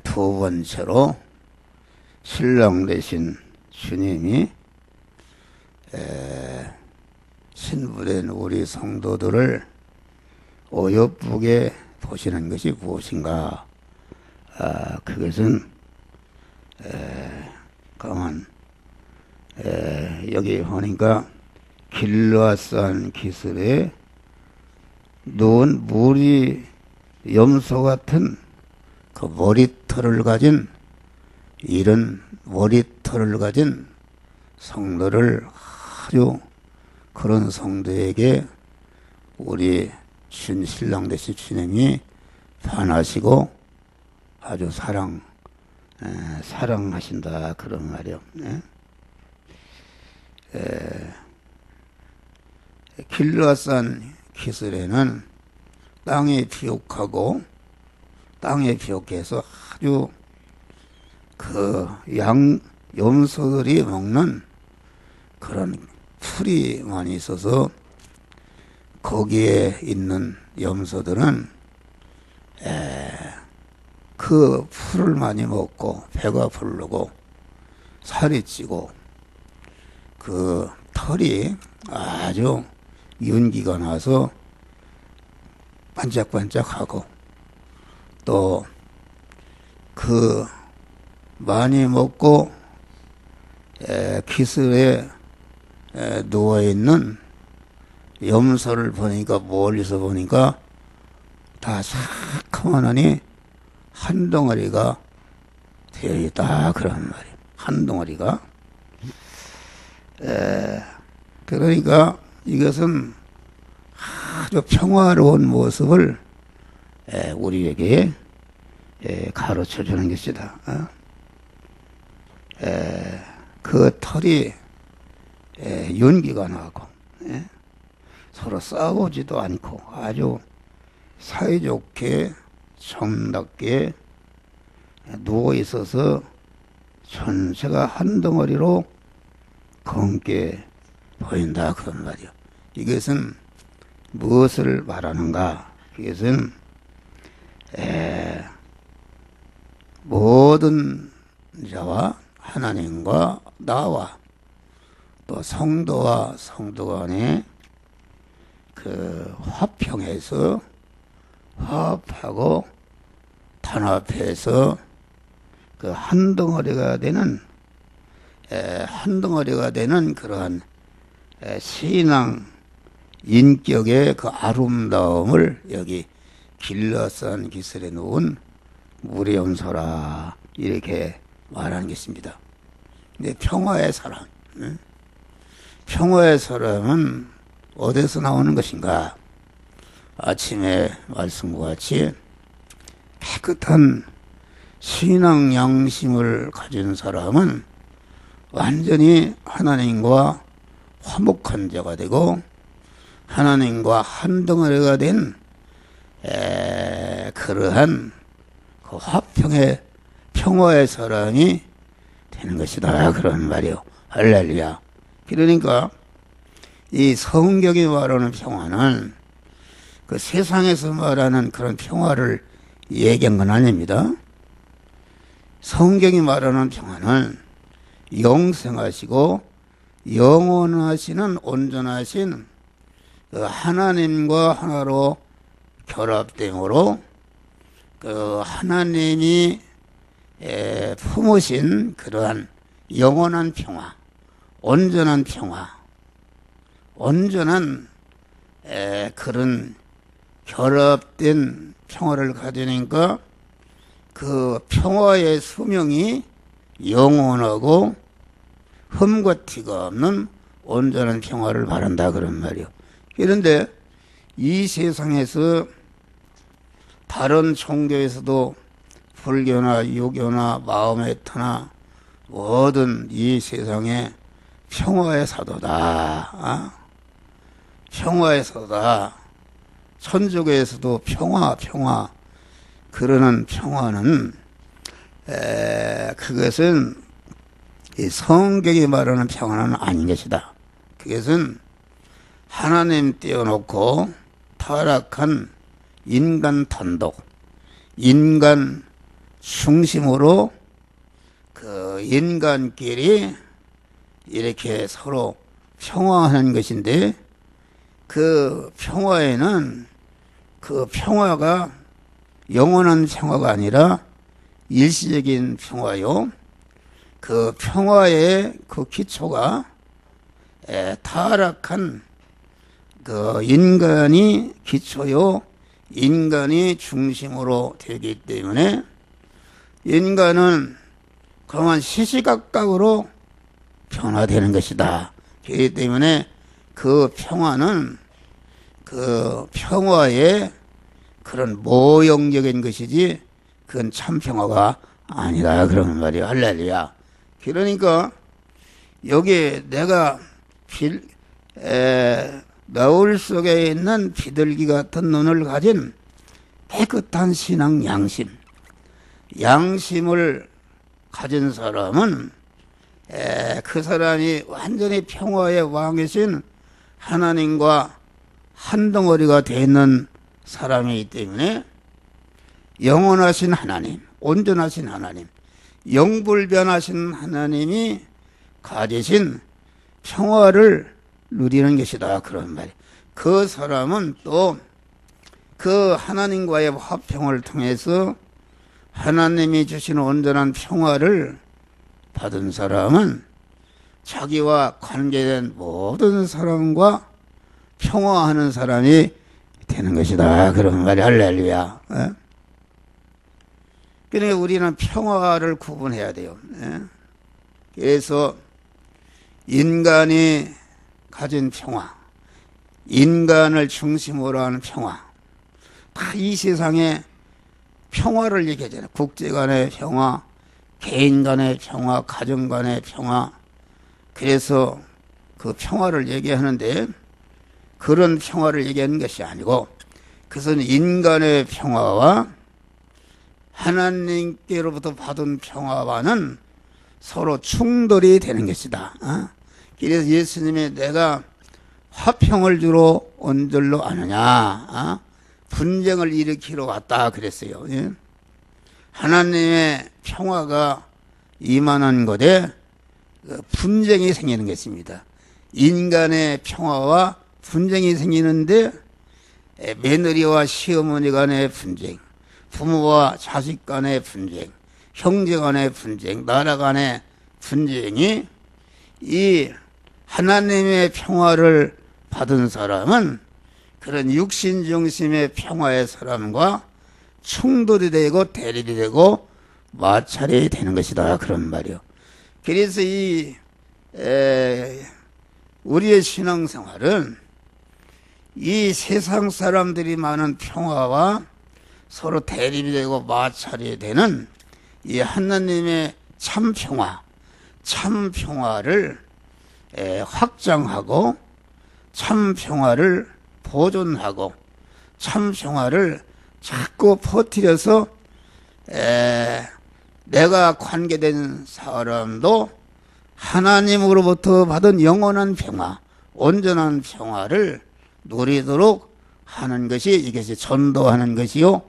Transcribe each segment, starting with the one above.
두 번째로 신랑 되신 주님이 신부된 우리 성도들을 어여쁘게 보시는 것이 무엇인가? 그것은 가만 여기 보니까 길르앗산 기슬에 누운 물이 염소 같은 그 머리털을 가진 이런 머리털을 가진 성도를 아주 그런 성도에게 우리 신랑 되신 주님이 반하시고 아주 사랑하신다 그런 말이요. 길르앗산 기슬에는 땅에 비옥해서 아주 그 염소들이 먹는 그런 풀이 많이 있어서 거기에 있는 염소들은 그 풀을 많이 먹고 배가 부르고 살이 찌고 그 털이 아주 윤기가 나서 반짝반짝하고 또 그 많이 먹고 기슬에 누워있는 염소를 보니까 멀리서 보니까 다 새카만하니 한 덩어리가 되어 있다 그런 말이에요. 한 덩어리가. 그러니까 이것은 아주 평화로운 모습을 우리에게 가르쳐 주는 것이다. 그 털이 윤기가 나고 서로 싸우지도 않고 아주 사이좋게 정답게 누워 있어서 전체가 한 덩어리로 검게 보인다 그런 말이요. 이것은 무엇을 말하는가? 이것은 모든 자와 하나님과 나와 또 성도와 성도 간의 그 화평에서 화합하고 단합해서 그 한 덩어리가 되는 그러한 신앙 인격의 그 아름다움을 여기 길르앗산 기슬에 놓은 물의 염소라 이렇게 말하는 것입니다. 근데 평화의 사람, 평화의 사람은 어디서 나오는 것인가? 아침에 말씀과 같이 깨끗한 신앙 양심을 가진 사람은 완전히 하나님과 화목한 자가 되고 하나님과 한 덩어리가 된 그러한 그 화평의 평화의 사람이 되는 것이다 그런 말이요. 할렐루야. 그러니까 이 성경이 말하는 평화는 그 세상에서 말하는 그런 평화를 얘기한 건 아닙니다. 성경이 말하는 평화는 영생하시고 영원하시는 온전하신 그 하나님과 하나로 결합됨으로 그 하나님이 품으신 그러한 영원한 평화, 온전한 평화, 온전한 그런 결합된 평화를 가지니까 그 평화의 수명이 영원하고 흠과 티가 없는 온전한 평화를 말한다 그런 말이요. 그런데 이 세상에서 다른 종교에서도 불교나 유교나 마음의 터나 모든 이 세상에 평화의 사도다. 평화의 사도다. 천주교에서도 평화 그러는 평화는 그것은 이 성경이 말하는 평화는 아닌 것이다. 그것은 하나님 띄워놓고 타락한 인간 단독, 인간 중심으로 그 인간끼리 이렇게 서로 평화하는 것인데, 그 평화에는 그 평화가 영원한 평화가 아니라 일시적인 평화요. 그 평화의 그 기초가 타락한 그 인간이 기초요, 인간이 중심으로 되기 때문에 인간은 그러한 시시각각으로 변화되는 것이다. 그렇기 때문에 그 평화는 그 평화의 그런 모형적인 것이지 그건 참 평화가 아니다, 그런 말이야. 할렐루야. 그러니까 여기 내가 너울 속에 있는 비둘기 같은 눈을 가진 깨끗한 신앙 양심을 가진 사람은 그 사람이 완전히 평화의 왕이신 하나님과 한 덩어리가 되어 있는 사람이기 때문에 영원하신 하나님, 온전하신 하나님, 영불변하신 하나님이 가지신 평화를 누리는 것이다, 그런 말이에요. 그 사람은 또 그 하나님과의 화평을 통해서 하나님이 주시는 온전한 평화를 받은 사람은 자기와 관계된 모든 사람과 평화하는 사람이 되는 것이다, 그런 말이. 할렐루야. 그러니까 우리는 평화를 구분해야 돼요. 그래서 인간이 가진 평화, 인간을 중심으로 하는 평화, 다 이 세상에 평화를 얘기하잖아요. 국제 간의 평화, 개인 간의 평화, 가정 간의 평화. 그래서 그 평화를 얘기하는데, 그런 평화를 얘기하는 것이 아니고, 그것은 인간의 평화와 하나님께로부터 받은 평화와는 서로 충돌이 되는 것이다. 그래서 예수님이 내가 화평을 주러 온 줄로 아느냐, 분쟁을 일으키러 왔다 그랬어요. 하나님의 평화가 임하는 곳에 분쟁이 생기는 것입니다. 인간의 평화와 분쟁이 생기는데, 며느리와 시어머니 간의 분쟁, 부모와 자식 간의 분쟁, 형제 간의 분쟁, 나라 간의 분쟁이, 이 하나님의 평화를 받은 사람은 그런 육신 중심의 평화의 사람과 충돌이 되고 대립이 되고 마찰이 되는 것이다, 그런 말이요. 그래서 우리의 신앙생활은 이 세상 사람들이 많은 평화와 서로 대립이 되고 마찰이 되는 이 하나님의 참 평화를 확장하고, 참 평화를 보존하고, 참 평화를 자꾸 퍼뜨려서 내가 관계된 사람도 하나님으로부터 받은 영원한 평화, 온전한 평화를 누리도록 하는 것이, 이것이 전도하는 것이요,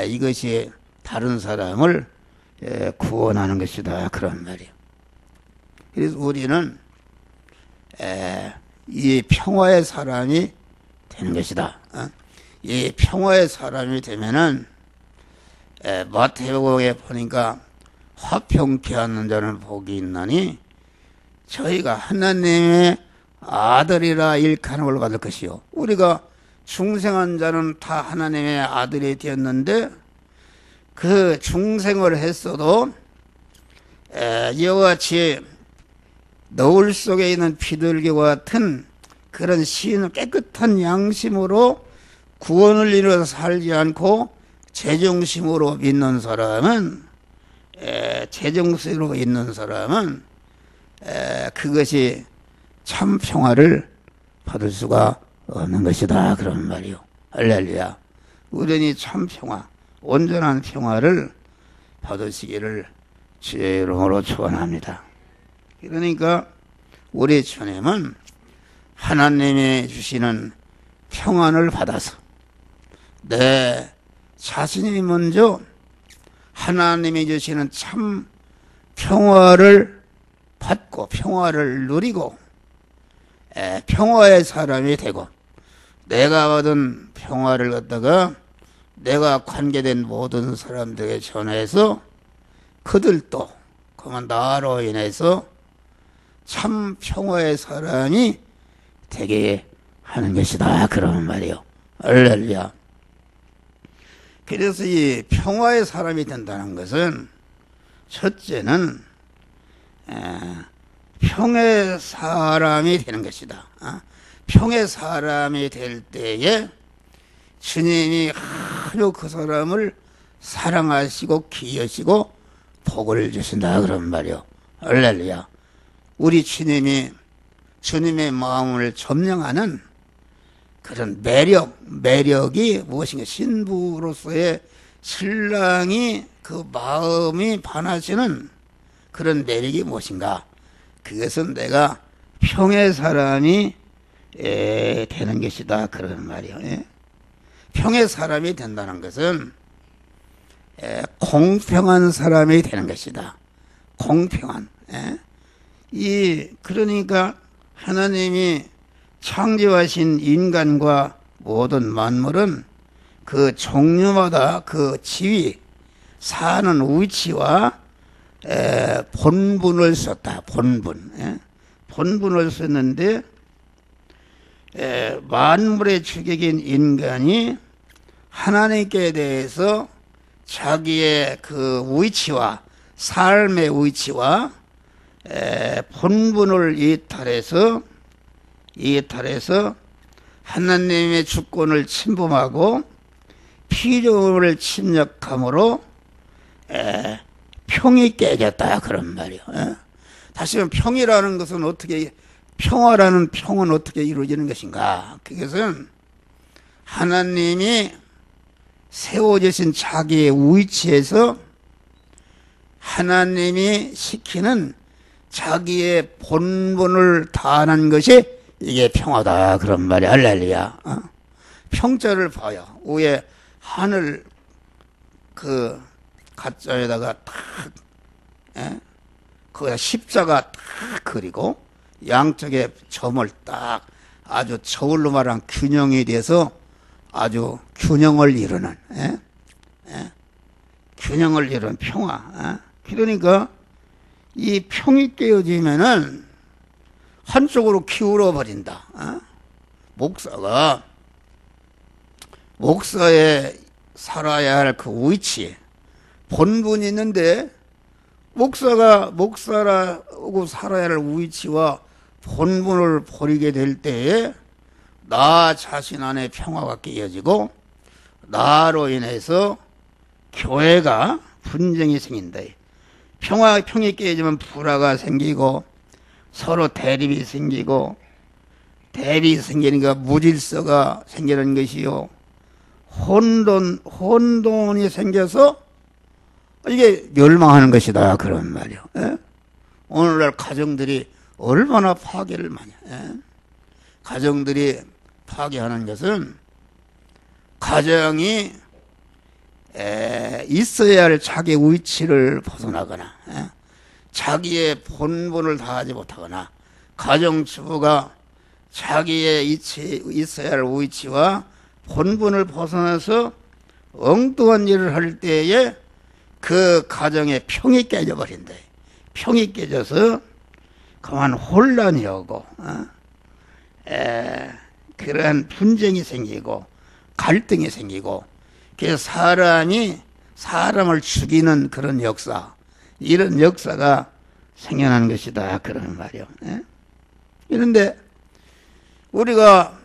이것이 다른 사람을 구원하는 것이다, 그런 말이에요. 그래서 우리는 이 평화의 사람이 되는 것이다. 이 평화의 사람이 되면은 마태복음에 보니까 화평케 하는 자는 복이 있나니 저희가 하나님의 아들이라 일컫는 걸 받을 것이요. 우리가 중생한 자는 다 하나님의 아들이 되었는데, 그 중생을 했어도 이와 같이 너울 속에 있는 비둘기와 같은 그런 깨끗한 양심으로 구원을 이루어서 살지 않고 제정신으로 있는 사람은, 그것이 참 평화를 받을 수가 없는 것이다, 그런 말이요. 할렐루야. 우리는 참 평화, 온전한 평화를 받으시기를 주의 이름으로 축원합니다. 그러니까 우리 주님은 하나님이 주시는 평안을 받아서 내 자신이 먼저 하나님이 주시는 참 평화를 받고 평화를 누리고 평화의 사람이 되고 내가 받은 평화를 갖다가 내가 관계된 모든 사람들에게 전해서 그들도 그만 나로 인해서 참 평화의 사람이 되게 하는 것이다. 그런 말이요. 할렐루야. 그래서 이 평화의 사람이 된다는 것은 첫째는 평의 사람이 되는 것이다. 평의 사람이 될 때에 주님이 아주 그 사람을 사랑하시고 기여시고 복을 주신다. 그런 말이요. 할렐루야. 우리 주님이 주님의 마음을 점령하는 그런 매력이 무엇인가? 신부로서의 신랑이 그 마음이 반하시는 그런 매력이 무엇인가? 그것은 내가 평의 사람이 되는 것이다. 그런 말이요. 평의 사람이 된다는 것은 공평한 사람이 되는 것이다. 공평한. 그러니까 하나님이 창조하신 인간과 모든 만물은 그 종류마다 그 지위, 사는 위치와 본분을 썼다. 본분을 썼는데 만물의 주객인 인간이 하나님께 대해서 자기의 그 위치와 삶의 위치와 본분을 이탈해서 하나님의 주권을 침범하고 필요를 침략함으로 평이 깨졌다. 그런 말이요. 다시 말하면 평이라는 것은 평화라는 평은 어떻게 이루어지는 것인가? 그것은 하나님이 세워주신 자기의 위치에서 하나님이 시키는 자기의 본분을 다하는 것이 이게 평화다. 그런 말이 할렐루야. 평자를 봐요. 위에 하늘 그 가짜에다가 딱 거기다 십자가 딱 그리고 양쪽에 점을 딱 아주 저울로 말하면 균형이 돼서 아주 균형을 이루는 균형을 이루는 평화. 그러니까 이 평이 깨어지면은 한쪽으로 기울어 버린다. 목사에 살아야 할 그 위치에 본분이 있는데 목사라고 살아야 할 위치와 본분을 버리게 될 때에 나 자신 안에 평화가 깨어지고 나로 인해서 교회가 분쟁이 생긴다. 평이 깨지면 불화가 생기고 서로 대립이 생기고 대립이 생기니까 무질서가 생기는 것이요. 혼돈이 생겨서 이게 멸망하는 것이다. 그런 말이요. 오늘날 가정들이 얼마나 파괴를 많이 가정들이 파괴하는 것은 가정이 있어야 할 자기 위치를 벗어나거나 자기의 본분을 다하지 못하거나 가정주부가 자기의 있어야 할 위치와 본분을 벗어나서 엉뚱한 일을 할 때에 그 가정의 평이 깨져버린다. 평이 깨져서 그만 혼란이 오고 그러한 분쟁이 생기고 갈등이 생기고 그래서 사람이 사람을 죽이는 그런 역사, 이런 역사가 생겨난 것이다. 그런 말이요. 그런데 우리가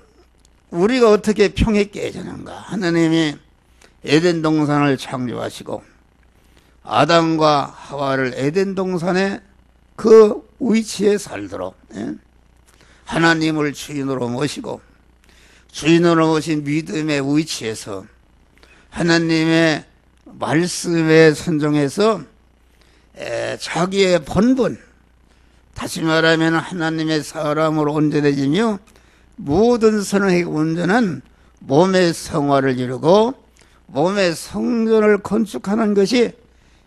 어떻게 평이 깨지는가? 하나님이 에덴 동산을 창조하시고 아담과 하와를 에덴 동산의 그 위치에 살도록 하나님을 주인으로 모시고 주인으로 모신 믿음의 위치에서 하나님의 말씀에 순종해서 자기의 본분, 다시 말하면 하나님의 사람으로 온전해지며 모든 선행에 온전한 몸의 성화를 이루고 몸의 성전을 건축하는 것이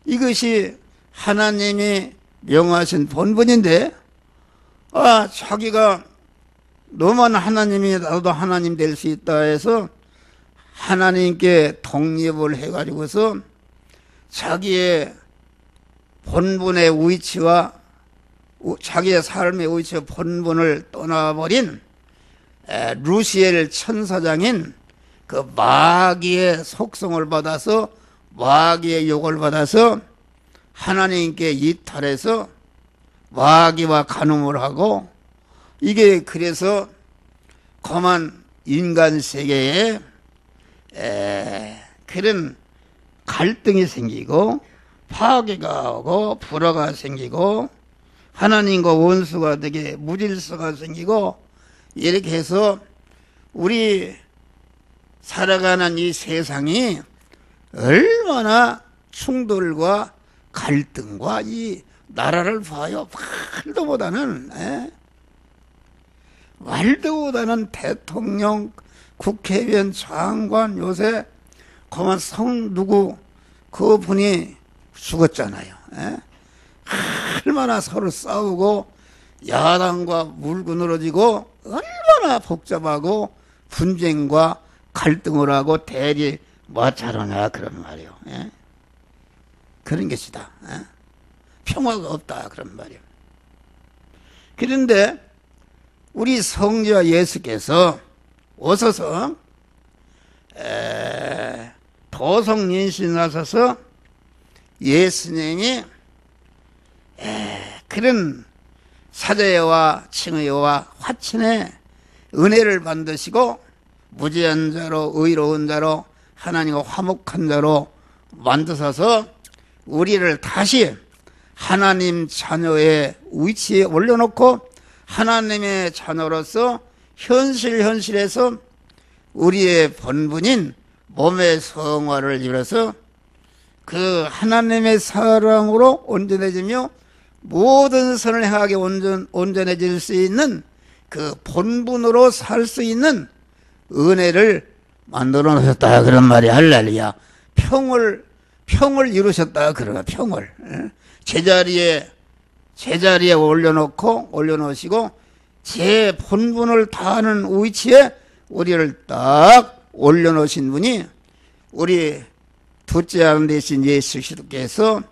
이것이 하나님이 명하신 본분인데, 자기가 너만 하나님이 나도 하나님 될 수 있다 해서 하나님께 독립을 해가지고서 자기의 본분의 위치와 자기의 삶의 위치와 본분을 떠나버린 루시엘 천사장인 그 마귀의 속성을 받아서, 마귀의 욕을 받아서 하나님께 이탈해서 마귀와 간음을 하고, 이게 그래서 거만 인간 세계에 그런 갈등이 생기고 파괴가 오고 불화가 생기고 하나님과 원수가 되게 무질서가 생기고, 이렇게 해서 우리 살아가는 이 세상이 얼마나 충돌과 갈등과 이 나라를 봐요. 말도 못하는 대통령, 국회의원, 장관, 요새 그만 누구 그 분이 죽었잖아요. 얼마나 서로 싸우고 야당과 물고 늘어지고 얼마나 복잡하고 분쟁과 갈등을 하고 대리 마찰하냐 그런 말이요. 그런 것이다. 평화가 없다 그런 말이요. 그런데 우리 성자 예수께서 오셔서 도성인신하셔서 예수님이 그런 사자와 칭의와 화친의 은혜를 받으시고 무죄한 자로 의로운 자로 하나님과 화목한 자로 만드셔서 우리를 다시 하나님 자녀의 위치에 올려놓고 하나님의 자녀로서 현실에서 우리의 본분인 몸의 성화를 이뤄서 그 하나님의 사랑으로 온전해지며 모든 선을 행하게 온전해질 수 있는 그 본분으로 살 수 있는 은혜를 만들어 놓으셨다 그런 말이 할렐루야. 평을 이루셨다 그러나 평을 제자리에 올려놓으시고 제 본분을 다하는 위치에 우리를 딱 올려놓으신 분이 우리 둘째 아들 되신 예수 그리스도께서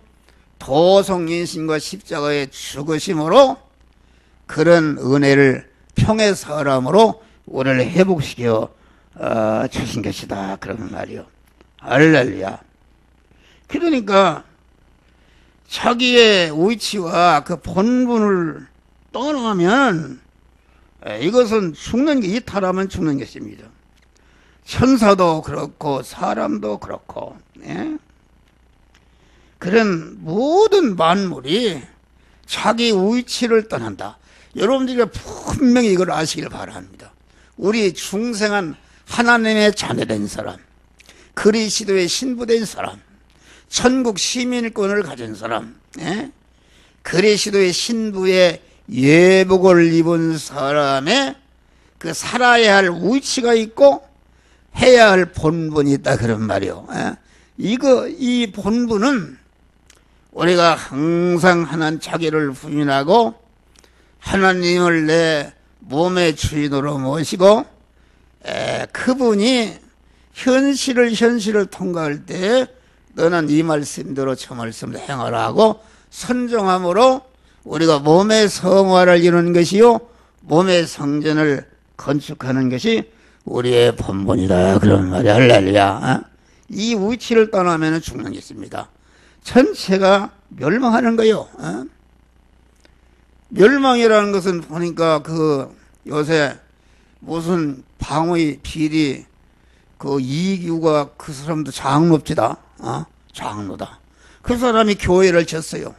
도성인신과 십자가의 죽으심으로 그런 은혜를 평의 사람으로 우리를 회복시켜 주신 것이다 그런 말이요. 할렐루야. 그러니까 자기의 위치와 그 본분을 떠나면 이것은 이탈하면 죽는 것입니다. 천사도 그렇고 사람도 그렇고 그런 모든 만물이 자기 위치를 떠난다. 여러분들이 분명히 이걸 아시길 바랍니다. 우리 중생한 하나님의 자녀된 사람, 그리스도의 신부된 사람, 천국 시민권을 가진 사람, 그리스도의 신부의 예복을 입은 사람의 그 살아야 할 위치가 있고 해야 할 본분이 있다 그런 말이요. 이 본분은 우리가 항상 하나님 자기를 부인하고 하나님을 내 몸의 주인으로 모시고 그분이 현실을 통과할 때 너는 이 말씀대로 저 말씀을 행하라 하고 선정함으로 우리가 몸의 성화를 이루는 것이요 몸의 성전을 건축하는 것이 우리의 본분이다 그런 말이야. 할렐루야. 이 위치를 떠나면 죽는 것입니다. 전체가 멸망하는 거요. 멸망이라는 것은 보니까 그 요새 무슨 방의 비리 그 이규가 그 사람도 장로입니다. 장로다. 그 사람이 교회를 졌어요.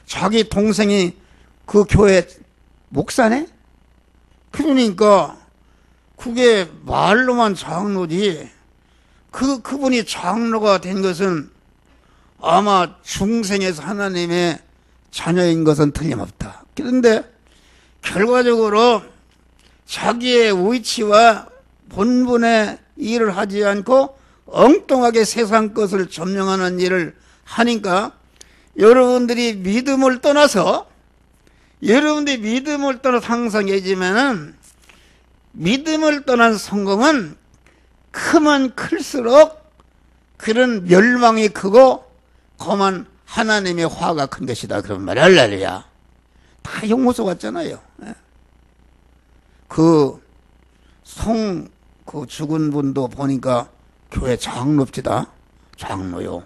자기 동생이 그 교회 목사네? 그러니까 그게 말로만 장로지 그분이 장로가 된 것은 아마 중생에서 하나님의 자녀인 것은 틀림없다. 그런데 결과적으로 자기의 위치와 본분의 일을 하지 않고 엉뚱하게 세상 것을 점령하는 일을 하니까 여러분들이 믿음을 떠나서 항상 얘기하면은 믿음을 떠난 성공은 크면 클수록 그런 멸망이 크고 거만 하나님의 화가 큰 것이다 그런 말이야. 할렐루야. 다 용어서 같잖아요. 그 죽은 분도 보니까 교회 장로입니다. 장로요.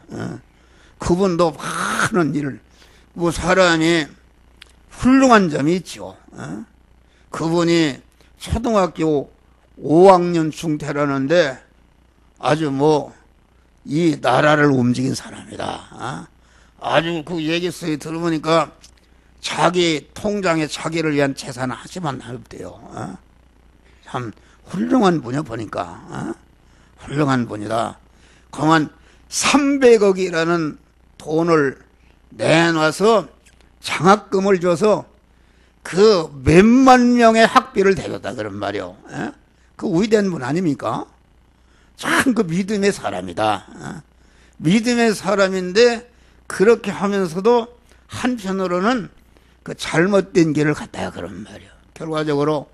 그분도 많은 일을, 뭐 사람이 훌륭한 점이 있죠. 그분이 초등학교 5학년 중퇴라는데 아주 뭐 이 나라를 움직인 사람이다. 아주 그 얘기서에 들어보니까 자기 통장에 자기를 위한 재산을 하지만 없대요. 참 훌륭한 분이야 보니까. 훌륭한 분이다. 그만 300억이라는 돈을 내놔서 장학금을 줘서 그 몇만 명의 학비를 대줬다 그런 말이요. 그 위대한 분 아닙니까? 참 그 믿음의 사람이다. 믿음의 사람인데 그렇게 하면서도 한편으로는 그 잘못된 길을 갔다 그런 말이요. 결과적으로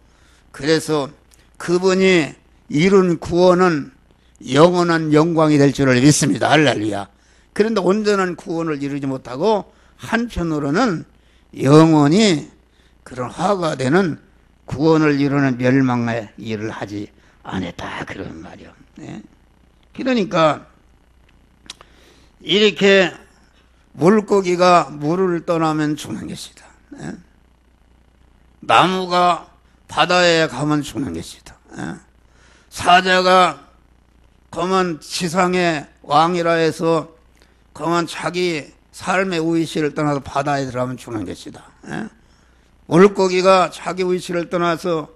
그래서 그분이 이룬 구원은 영원한 영광이 될 줄을 믿습니다. 할렐루야. 그런데 온전한 구원을 이루지 못하고 한편으로는 영원히 그런 화가 되는 구원을 이루는 멸망의 일을 하지 않았다 그런 말이요. 그러니까 이렇게 물고기가 물을 떠나면 죽는 것이다. 나무가 바다에 가면 죽는 것이다. 사자가 그만 지상의 왕이라 해서 그만 자기 삶의 의식을 떠나서 바다에 들어가면 죽는 것이다. 물고기가 자기 의식을 떠나서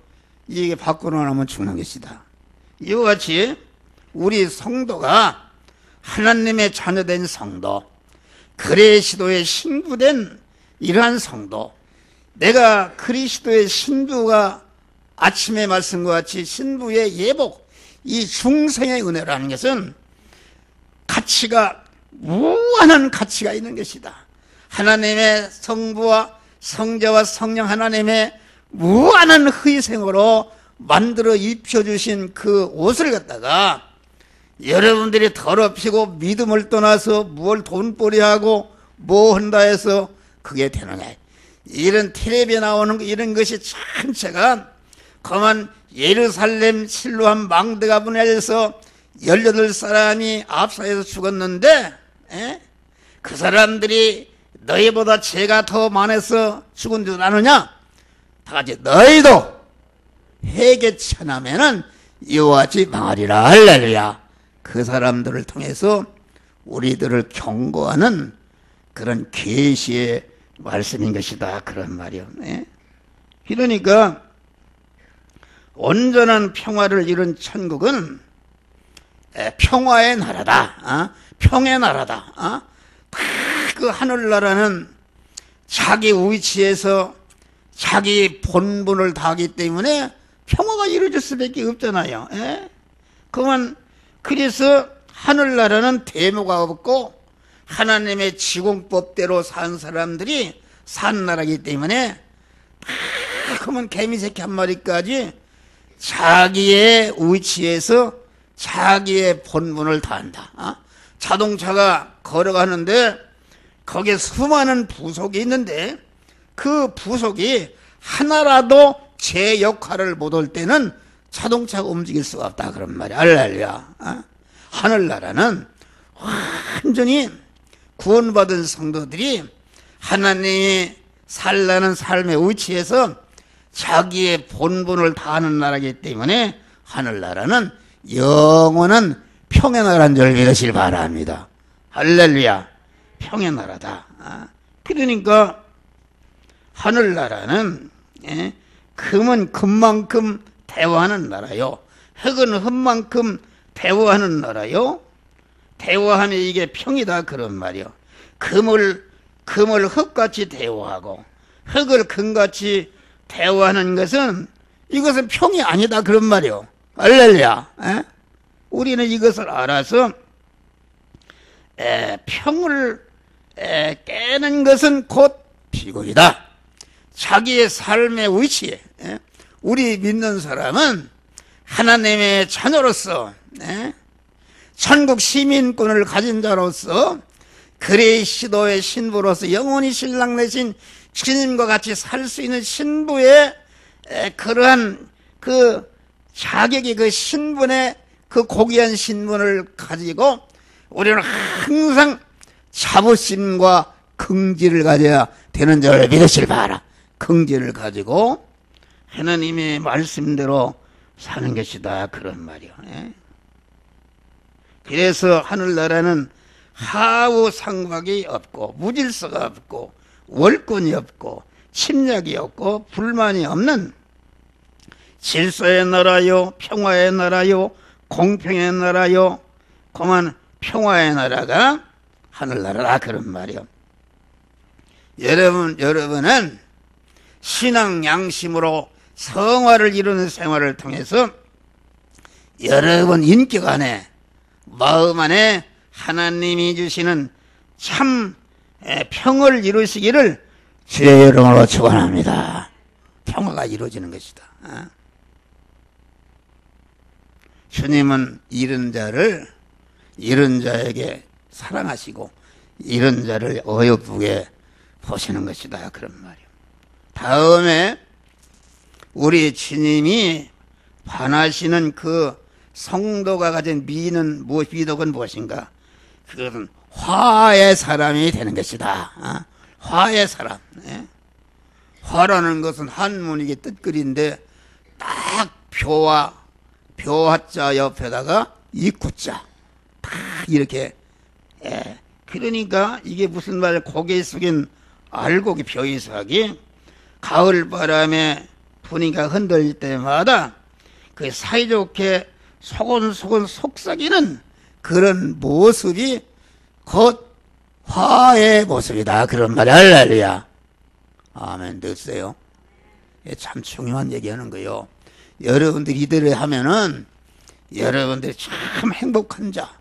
이게 밖으로 나면 죽는 것이다. 이와 같이 우리 성도가 하나님의 자녀된 성도, 그리스도의 신부된 이러한 성도, 내가 그리스도의 신부가 아침에 말씀과 같이 신부의 예복, 이 중생의 은혜라는 것은 가치가 무한한 가치가 있는 것이다. 하나님의 성부와 성자와 성령 하나님의 무한한 희생으로 만들어 입혀주신 그 옷을 갖다가 여러분들이 더럽히고 믿음을 떠나서 뭘 돈벌이하고 뭐 한다 해서 그게 되느냐. 이런 텔레비에 나오는 이런 것이 전체가 그만 예루살렘 실로암 망대가 분해서 18사람이 압사해서 죽었는데 그 사람들이 너희보다 죄가 더 많아서 죽은 줄 아느냐? 다 같이 너희도 회개치 않으면은 이와 같이 망하리라. 할렐루야. 그 사람들을 통해서 우리들을 경고하는 그런 계시의 말씀인 것이다 그런 말이요. 그러니까 온전한 평화를 이룬 천국은 평화의 나라다. 평의 나라다. 다 그 하늘나라는 자기 위치에서 자기 본분을 다하기 때문에 평화가 이루어질 수밖에 없잖아요. 그러면 그래서 하늘나라는 대모가 없고 하나님의 지공법대로 산 사람들이 산 나라이기 때문에 그러면 개미새끼 한 마리까지 자기의 위치에서 자기의 본분을 다한다. 자동차가 걸어가는데 거기에 수많은 부속이 있는데 그 부속이 하나라도 제 역할을 못할 때는 자동차가 움직일 수가 없다 그런 말이야. 할렐루야. 하늘나라는 완전히 구원받은 성도들이 하나님이 살라는 삶의 위치에서 자기의 본분을 다하는 나라이기 때문에 하늘나라는 영원한 평의 나라인 줄 믿으시길 바랍니다. 할렐루야. 평의 나라다. 그러니까 하늘나라는 금은 금만큼 대화하는 나라요, 흙은 흙만큼 대화하는 나라요. 대화하면 이게 평이다 그런 말이요. 금을 흙같이 대화하고 흙을 금같이 대화하는 것은 이것은 평이 아니다 그런 말이요. 할렐루야. 우리는 이것을 알아서 평을 깨는 것은 곧 비굴이다. 자기의 삶의 위치에 우리 믿는 사람은 하나님의 자녀로서 천국 시민권을 가진 자로서 그리스도의 신부로서 영원히 신랑 되신 주님과 같이 살 수 있는 신부의 그러한 그 자격이, 그 신분의 그 고귀한 신분을 가지고 우리는 항상 자부심과 긍지를 가져야 되는 줄 믿으실 바라. 긍지를 가지고 하나님의 말씀대로 사는 것이다, 그런 말이요. 그래서 하늘나라는 하우 상박이 없고 무질서가 없고 월권이 없고 침략이 없고 불만이 없는 질서의 나라요, 평화의 나라요, 공평의 나라요, 그만 평화의 나라가 하늘나라라, 그런 말이요. 여러분은 신앙 양심으로 성화를 이루는 생활을 통해서 여러분 인격 안에, 마음 안에 하나님이 주시는 참 평을 이루시기를 주의 이름으로 축원합니다. 평화가 이루어지는 것이다. 주님은 이런 자에게 사랑하시고 이런 자를 어여쁘게 보시는 것이다, 그런 말이요. 다음에 우리 주님이 반하시는 그 성도가 가진 미덕은 무엇인가? 그것은 화의 사람이 되는 것이다. 화의 사람. 화라는 것은 한문이게 뜻글인데 딱 벼화자 옆에다가 이구자 딱 이렇게. 그러니까 이게 무슨 말이야? 고개 숙인 알곡이 벼이삭이 가을바람에 분위기가 흔들릴 때마다 그 사이좋게 소곤소곤 속삭이는 그런 모습이 곧 화의 모습이다, 그런 말이. 할렐루야. 아멘. 됐어요. 참 중요한 얘기하는 거요. 여러분들이 이대로 하면은 여러분들이 참 행복한 자,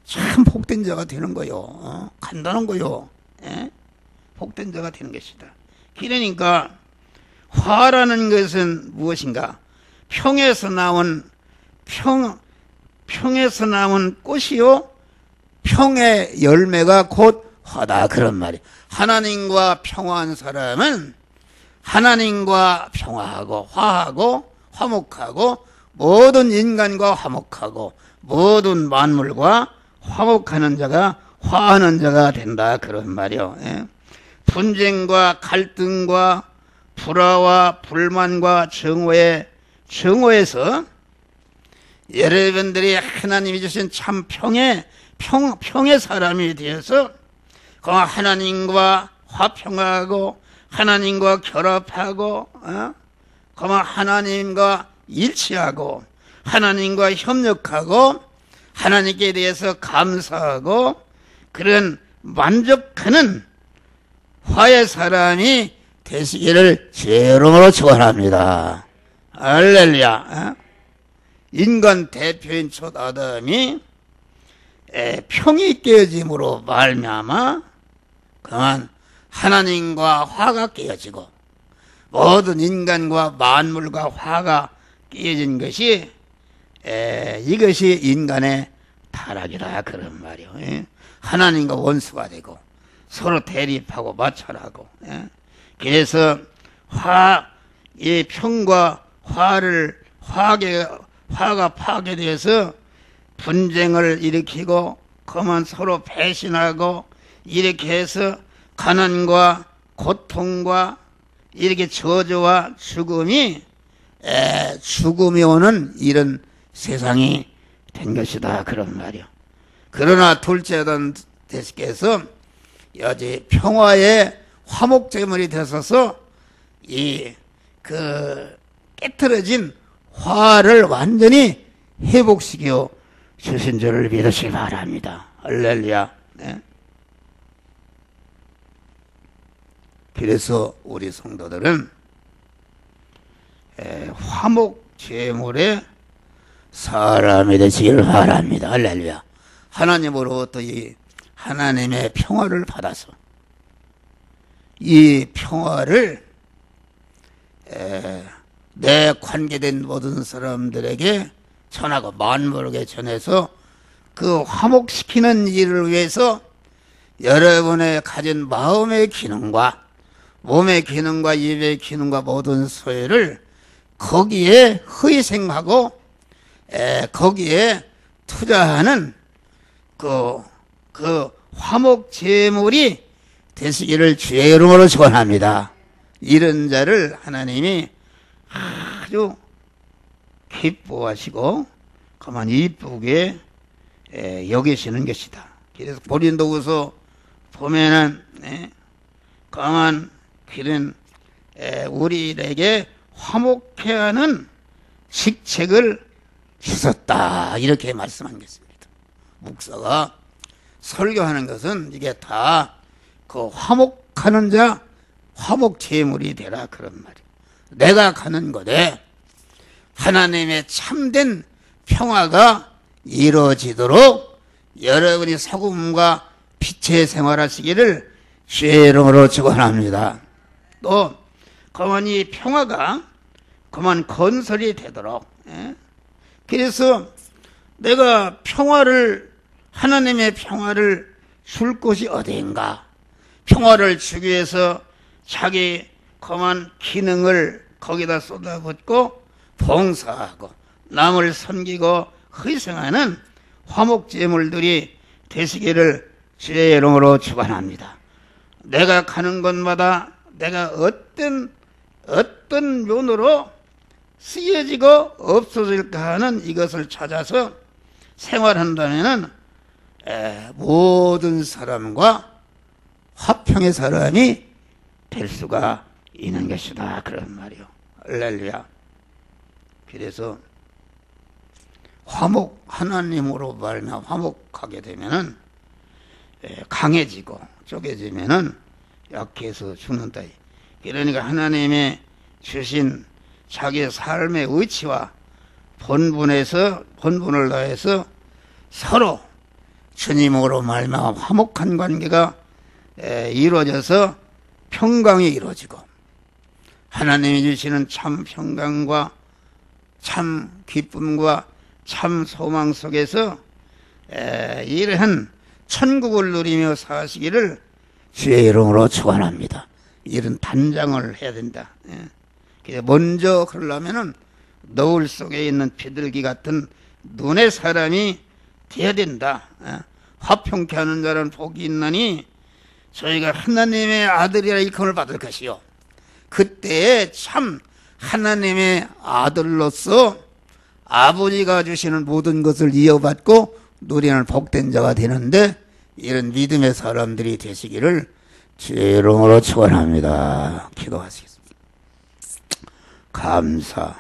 참 복된 자가 되는 거요. 간단한 거요. 복된 자가 되는 것이다. 그러니까 화라는 것은 무엇인가? 평에서 나온 꽃이요, 평의 열매가 곧 화다, 그런 말이. 하나님과 평화한 사람은 하나님과 평화하고 화하고 화목하고 모든 인간과 화목하고 모든 만물과 화목하는 자가, 화하는 자가 된다, 그런 말이요. 분쟁과 갈등과 불화와 불만과 정오에서 여러분들이 하나님이 주신 참 평의 사람이 되어서 하나님과 화평하고 하나님과 결합하고 하나님과 일치하고 하나님과 협력하고 하나님께 대해서 감사하고 그런 만족하는 화의 사람이 되시기를 주의 이름으로 축원합니다. 할렐루야. 인간 대표인 첫 아담이 평이 깨어짐으로 말미암아 그만 하나님과 화가 깨어지고 모든 인간과 만물과 화가 깨어진 것이 이것이 인간의 타락이다, 그런 말이요. 하나님과 원수가 되고 서로 대립하고 마찰하고. 그래서 이 평과 화가 파괴돼서 분쟁을 일으키고 그만 서로 배신하고 이렇게 해서 가난과 고통과 이렇게 저주와 죽음이 오는 이런 세상이 된 것이다, 그런 말이요. 그러나 둘째 아담 대식께서 여지 평화의 화목제물이 되셔서 깨트려진 화를 완전히 회복시켜 주신 줄을 믿으시기 바랍니다. 할렐루야. 그래서 우리 성도들은 화목제물의 사람이 되시기를 바랍니다. 할렐루야. 하나님으로부터 이 하나님의 평화를 받아서 이 평화를 내 관계된 모든 사람들에게 전하고 만물에게 전해서 그 화목시키는 일을 위해서 여러분의 가진 마음의 기능과 몸의 기능과 입의 기능과 모든 소외를 거기에 희생하고 거기에 투자하는 그 화목 제물이 되시기를 주의 이름으로 축원합니다. 이런 자를 하나님이 아주 기뻐하시고 가만히 이쁘게 여기시는 것이다. 그래서 고린도후서 보면은 강한 길은 우리에게 화목해 하는 직책을 주셨다, 이렇게 말씀한 것입니다. 목사가 설교하는 것은 이게 다 그 화목하는 자, 화목 제물이 되라, 그런 말이에요. 내가 가는 곳에 하나님의 참된 평화가 이루어지도록 여러분이 소금과 빛의 생활하시기를 주의 이름으로 축원합니다. 또 그만이 평화가 그만 건설이 되도록, 그래서 내가 평화를, 하나님의 평화를 줄 곳이 어디인가, 평화를 주기 위해서 자기 그만 기능을 거기다 쏟아붓고 봉사하고 남을 섬기고 희생하는 화목제물들이 되시기를 주의 이름으로 축원합니다. 내가 가는 곳마다 내가 어떤 면으로 쓰여지고 없어질까 하는 이것을 찾아서 생활한다면 모든 사람과 화평의 사람이 될 수가 있는 것이다, 그런 말이요. 할렐루야. 그래서 화목, 하나님으로 말하면 화목하게 되면은 강해지고 쪼개지면은 약해서 죽는다. 그러니까 하나님의 주신 자기 삶의 의치와 본분을 다해서 서로 주님으로 말미암아 화목한 관계가 이루어져서 평강이 이루어지고 하나님이 주시는 참 평강과 참 기쁨과 참 소망 속에서 이러한 천국을 누리며 사시기를 주의 이름으로 축원합니다. 이런 단장을 해야 된다. 먼저 그러려면은 노을 속에 있는 비둘기 같은 눈의 사람이 되어야 된다. 화평케 하는 자는 복이 있나니 저희가 하나님의 아들이라 일컬음을 받을 것이요, 그때에 참 하나님의 아들로서 아버지가 주시는 모든 것을 이어받고 누리는 복된 자가 되는데, 이런 믿음의 사람들이 되시기를 주의 이름으로 축원합니다. 기도하시겠습니다. 감사